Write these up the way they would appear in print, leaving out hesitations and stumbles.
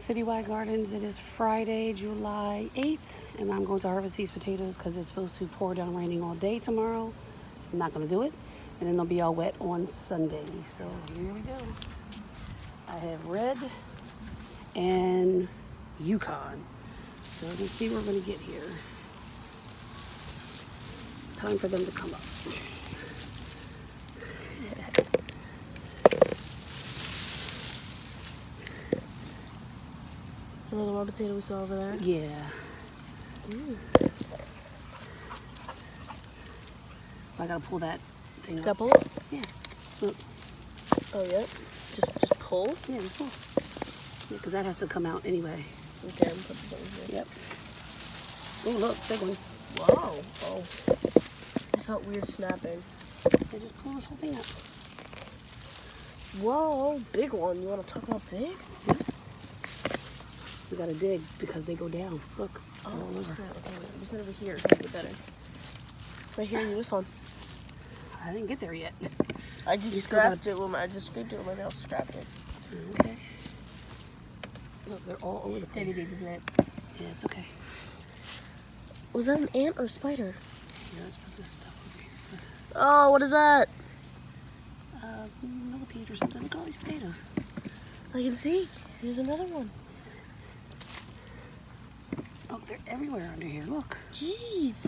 Citywide Gardens. It is Friday, July 8th, and I'm going to harvest these potatoes because it's supposed to pour down raining all day tomorrow. I'm not going to do it, and then they'll be all wet on Sunday. So here we go. I have red and Yukon. So let's see what we're going to get here. It's time for them to come up. Another one potato we saw over there? Yeah. Ooh. I gotta pull that thing up. Got pull it? Yeah. Look. Oh, yeah? Just pull? Yeah, just pull. Yeah, because that has to come out anyway. Okay, I'm putting it over here. Yep. Oh, look, big one. Wow. Oh. I felt weird snapping. I just pull this whole thing up. Whoa, big one. You want to talk about big? Yeah. We gotta dig because they go down. Look. Oh, all over. snap. Okay, it was over here. Make it better. Right here, this one. I didn't get there yet. I just scraped it with my. I just scraped it with my nail. Scrapped it. Okay. Look, they're all over the place. Baby plant. Yeah, it's okay. Was that an ant or a spider? Yeah, let's put this stuff over here. Oh, what is that? Millipede or something. Look at all these potatoes. I can see. Here's another one. Oh, they're everywhere under here. Look. Jeez.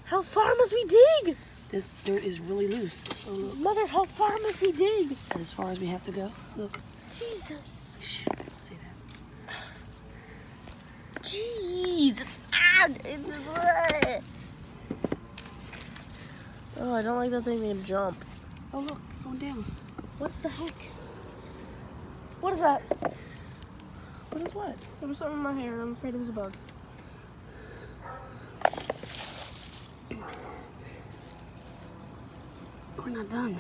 How far must we dig? This dirt is really loose. Oh, look. Mother, how far must we dig? As far as we have to go. Look. Jesus. Shh, don't say that. Jeez. It's Oh, I don't like that thing named jump. Oh, look. Going down. What the heck? What is that? What is what? There was something in my hair and I'm afraid it was a bug. We're not done.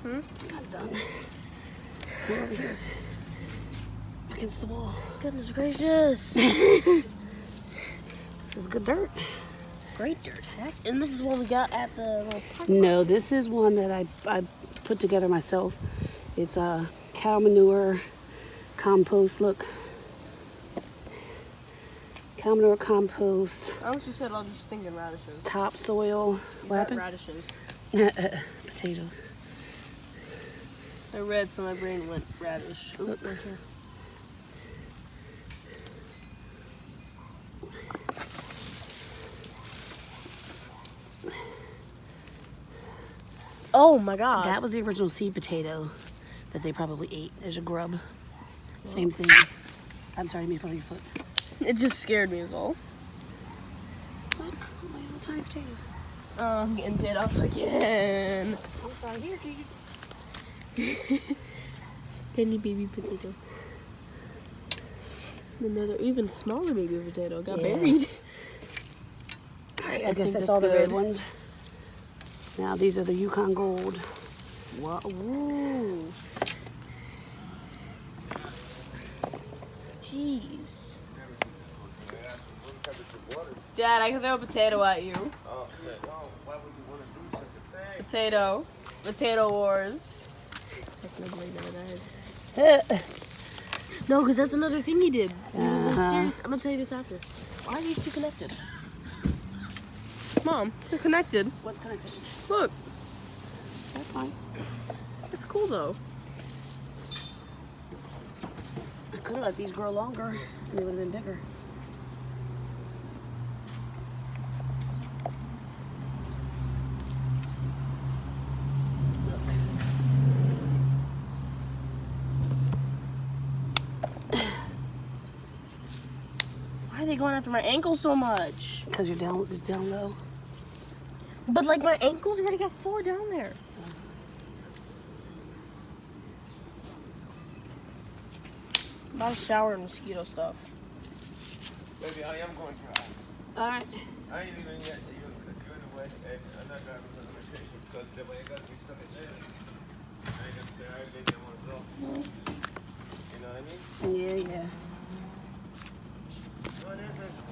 Hmm? We're not done. We're over here. Against the wall. Goodness gracious. This is good dirt. Great dirt, heck. And this is what we got at the little park. No, this is one that I put together myself. It's a cow manure compost. Look. Cow manure compost. I wish you said all these stinking radishes. Topsoil. What happened? Radishes. Potatoes. I read, so my brain went radish. Ooh, Look. right here. Oh my god. That was the original seed potato that they probably ate as a grub. Same thing. I'm sorry, I made fun of your foot. It just scared me is all. Look, all these little tiny potatoes. I'm getting bit up again. I'm sorry, here. Tiny baby potato. Another even smaller baby potato got buried. Alright, I think guess that's that's all the red good. ones. Now these are the Yukon Gold. Wow. Ooh. Jeez. Dad, I can throw a potato at you. Oh, why would you want to do such a thing? Potato. Potato wars. No, because that's another thing he did. He was in serious. I'm going to tell you this after. Why are these two connected? Mom, they're connected. What's connected? Look, That's fine. it's cool though. I could have let these grow longer and they would have been bigger. Why are they going after my ankle so much? Because you're down, it's down low. But like my ankles already got 4 down there. My shower and mosquito stuff. Baby, I am going to. Alright. I ain't even yet. You're in the way, and I'm not driving for the vacation because the way I got to be stuck in there. I ain't gonna say, all right, baby, I want to go. You know what I mean? Yeah, yeah. Go in there, baby.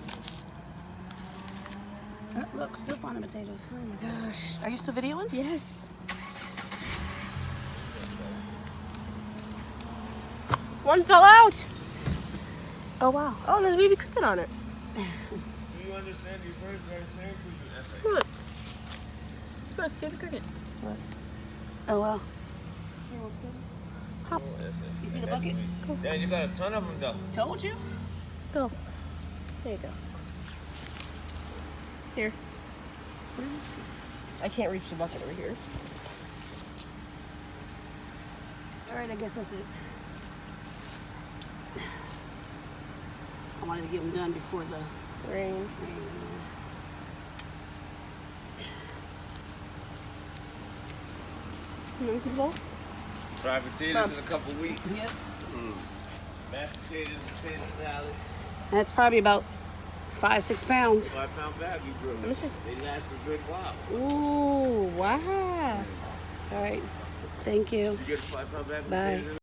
Look, still finding potatoes. Oh my gosh. Are you still videoing? Yes. One fell out. Oh, wow. Oh, there's a baby cricket on it. Do you understand these words that I'm saying to you? That's Come on. Look, baby cricket. Oh, wow. Hop. You see the bucket? Yeah, you got a ton of them though. Told you. Go. There you go. Here. I can't reach the bucket over here. All right, I guess that's it. I wanted to get them done before the Rain. rain. You want to see the ball? Fried potatoes in a couple weeks. Yep. Mashed potatoes, potato salad. That's probably about 5-6 pounds. 5 pound bag you grew. Let me see. They last a good while. Ooh, wow. All right. Thank you. You get a 5 pound bag of Bye. potatoes in